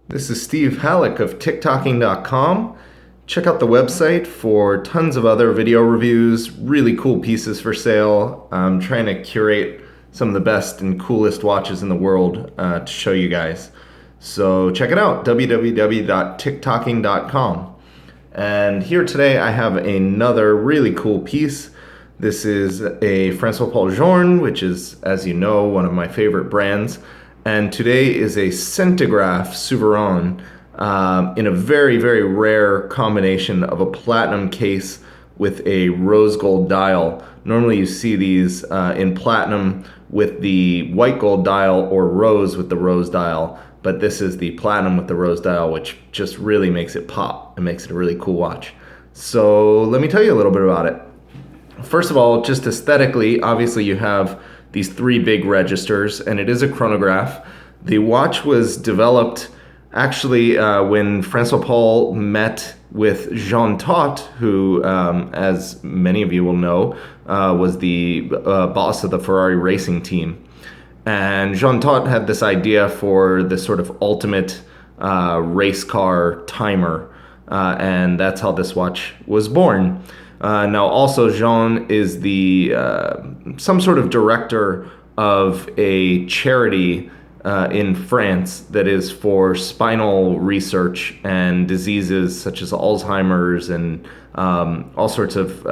This is Steve Halleck of TikToking.com. Check out the website for tons of other video reviews, really cool pieces for sale. I'm trying to curate some of the best and coolest watches in the world to show you guys. So check it out, www.tiktoking.com. And here today I have another really cool piece. This is a Francois Paul Journe, which is, as you know, one of my favorite brands. And today is a Centigraphe Souverain in a very, very rare combination of a platinum case with a rose gold dial. Normally you see these in platinum with the white gold dial or rose with the rose dial, but this is the platinum with the rose dial, which just really makes it pop and makes it a really cool watch. So let me tell you a little bit about it. First of all, just aesthetically, obviously you have these three big registers, and it is a chronograph. The watch was developed actually when Francois Paul met with Jean Todt, who, as many of you will know, was the boss of the Ferrari racing team. And Jean Todt had this idea for this sort of ultimate race car timer, and that's how this watch was born. Now, also, Jean is the some sort of director of a charity in France that is for spinal research and diseases such as Alzheimer's and all sorts of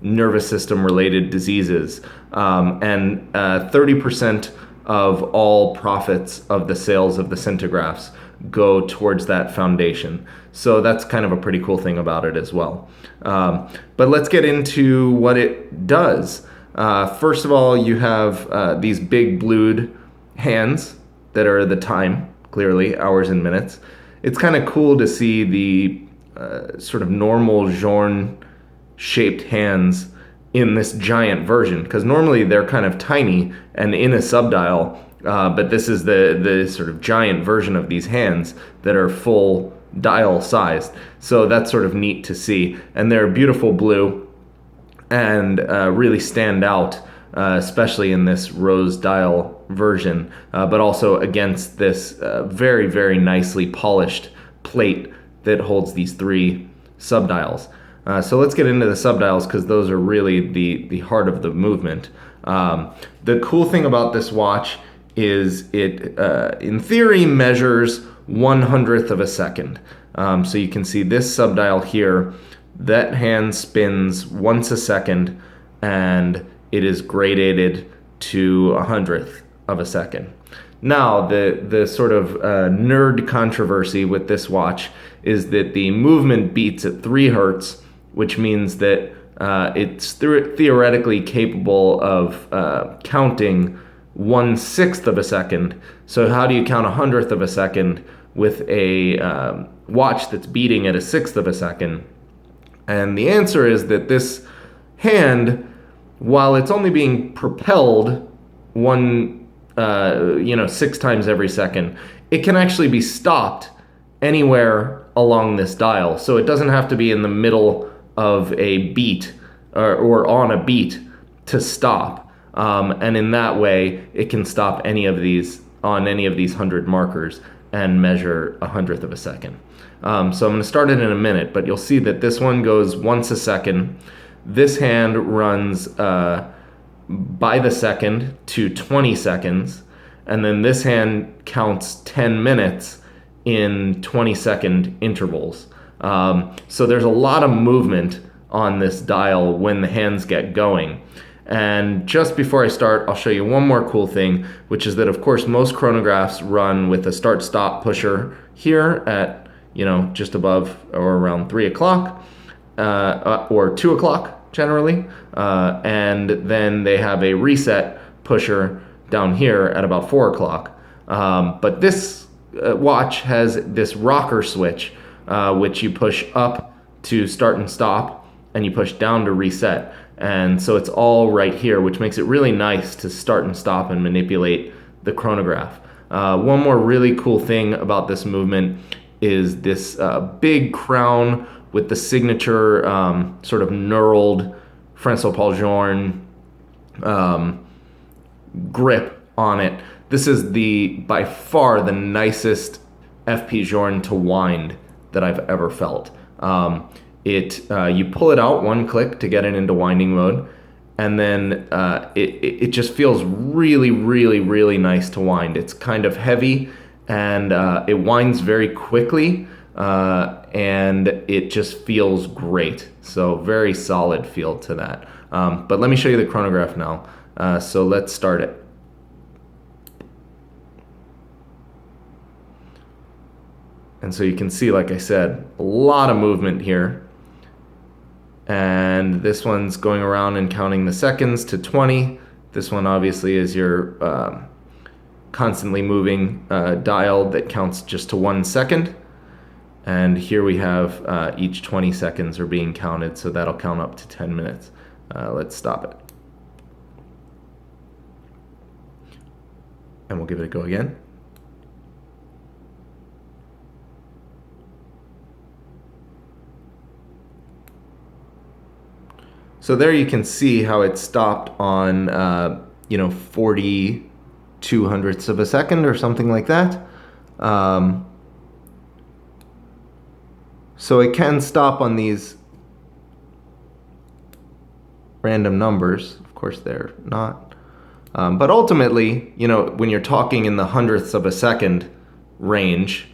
nervous system related diseases. And 30% of all profits of the sales of the Centigraphs go towards that foundation. So that's kind of a pretty cool thing about it as well. But let's get into what it does. First of all, you have these big blued hands that are the time, clearly, hours and minutes. It's kind of cool to see the sort of normal Jorn shaped hands in this giant version, because normally they're kind of tiny and in a subdial, but this is the sort of giant version of these hands that are full dial sized. So that's sort of neat to see, and they're beautiful blue and really stand out, especially in this rose dial version, but also against this very, very nicely polished plate that holds these three subdials. So let's get into the subdials, because those are really the heart of the movement. The cool thing about this watch is it, in theory, measures 1/100th of a second. So you can see this subdial here, that hand spins once a second, and it is gradated to 1/100th of a second. Now, the sort of nerd controversy with this watch is that the movement beats at 3 hertz, which means that it's theoretically capable of counting 1/6 of a second. So how do you count 1/100th of a second with a watch that's beating at 1/6 of a second? And the answer is that this hand, while it's only being propelled 6 times every second, it can actually be stopped anywhere along this dial. So it doesn't have to be in the middle of a beat or on a beat to stop. And in that way, it can stop any of these 100 markers and measure 1/100th of a second. So I'm going to start it in a minute, but you'll see that this one goes once a second. This hand runs by the second to 20 seconds, and then this hand counts 10 minutes in 20-second intervals. So there's a lot of movement on this dial when the hands get going. And just before I start, I'll show you one more cool thing, which is that, of course, most chronographs run with a start-stop pusher here at, just above or around 3 o'clock or 2 o'clock generally. And then they have a reset pusher down here at about 4 o'clock. But this watch has this rocker switch, which you push up to start and stop, and you push down to reset. And so it's all right here, which makes it really nice to start and stop and manipulate the chronograph. One more really cool thing about this movement is this big crown with the signature sort of knurled Francois Paul Jorn grip on it. This is by far the nicest FP Journe to wind that I've ever felt. You pull it out one click to get it into winding mode, and then it just feels really, really, really nice to wind. It's kind of heavy, and it winds very quickly, and it just feels great. So very solid feel to that. But let me show you the chronograph now. So let's start it. And so you can see, like I said, a lot of movement here. And this one's going around and counting the seconds to 20. This one obviously is your constantly moving dial that counts just to 1 second. And here we have each 20 seconds are being counted, so that'll count up to 10 minutes. Let's stop it. And we'll give it a go again. So there you can see how it stopped on 42 hundredths of a second or something like that. So it can stop on these random numbers. Of course, they're not. But ultimately, when you're talking in the hundredths of a second range,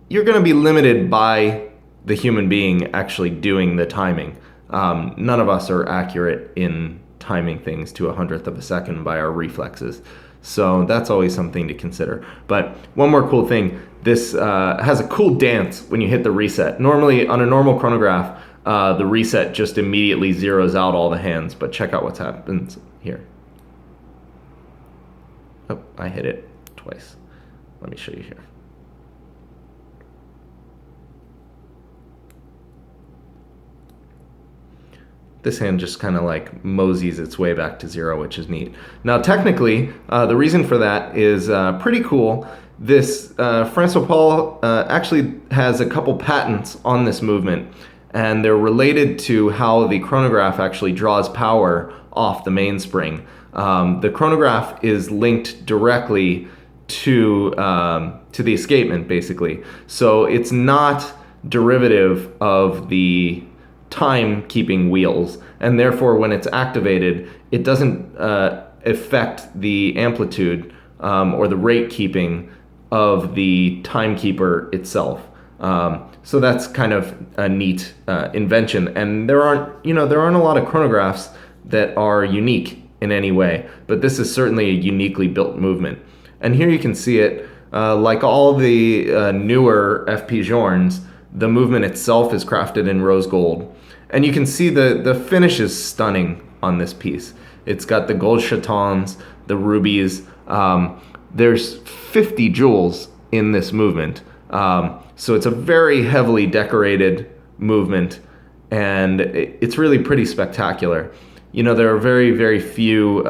you're going to be limited by the human being actually doing the timing. None of us are accurate in timing things to 100th of a second by our reflexes. So that's always something to consider. But one more cool thing, this has a cool dance when you hit the reset. Normally, on a normal chronograph, the reset just immediately zeroes out all the hands, but check out what happens here. Oh, I hit it twice. Let me show you here. This hand just kind of like moseys its way back to 0, which is neat. Now, technically, the reason for that is pretty cool. This Francois Paul actually has a couple patents on this movement, and they're related to how the chronograph actually draws power off the mainspring. The chronograph is linked directly to the escapement, basically. So it's not derivative of the time-keeping wheels, and therefore when it's activated, it doesn't affect the amplitude or the rate keeping of the timekeeper itself. So that's kind of a neat invention, and there aren't a lot of chronographs that are unique in any way, but this is certainly a uniquely built movement. And here you can see it, like all the newer FP Journes, the movement itself is crafted in rose gold. And you can see the finish is stunning on this piece. It's got the gold chatons, the rubies. There's 50 jewels in this movement. So it's a very heavily decorated movement, and it's really pretty spectacular. There are very, very few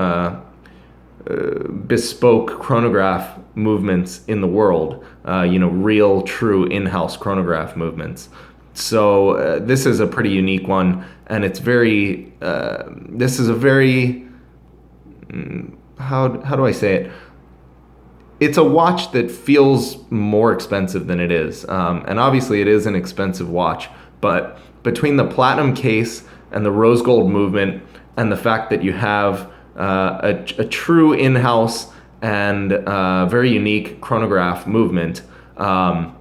bespoke chronograph movements in the world, real, true in-house chronograph movements. So this is a pretty unique one, and it's very, this is a very, how do I say it? It's a watch that feels more expensive than it is. And obviously it is an expensive watch, but between the platinum case and the rose gold movement and the fact that you have a true in-house and very unique chronograph movement, I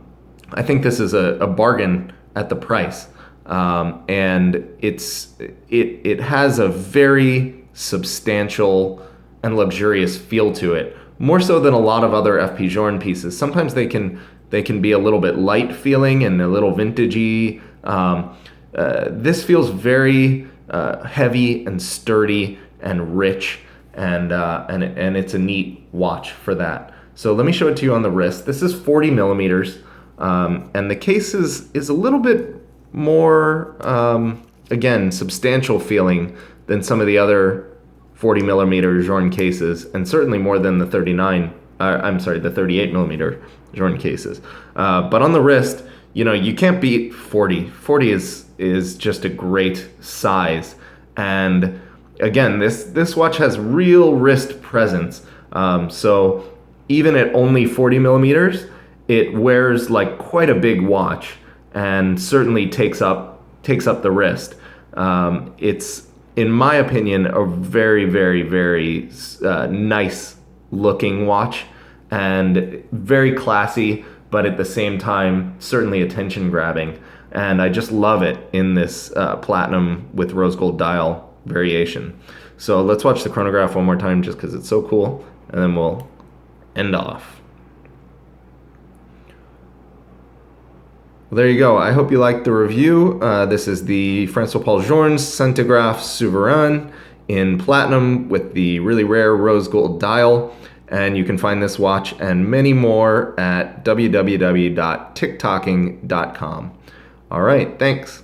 think this is a bargain at the price. And it has a very substantial and luxurious feel to it, more so than a lot of other FP Journe pieces. Sometimes they can be a little bit light feeling and a little vintagey. This feels very heavy and sturdy and rich, and it's a neat watch for that. So let me show it to you on the wrist. This is 40 millimeters, and the case is a little bit more, again, substantial feeling than some of the other 40 millimeter Journe cases, and certainly more than the 38 millimeter Journe cases. But on the wrist, you can't beat 40. 40 is just a great size. And again, this watch has real wrist presence. So even at only 40 millimeters, it wears like quite a big watch and certainly takes up the wrist. It's, in my opinion, a very, very, very nice looking watch and very classy, but at the same time, certainly attention grabbing. And I just love it in this platinum with rose gold dial variation. So let's watch the chronograph one more time just because it's so cool, and then we'll end off. Well, there you go. I hope you liked the review. This is the François Paul Journe Centigraphe Souverain in platinum with the really rare rose gold dial. And you can find this watch and many more at www.ticktalking.com. All right, thanks.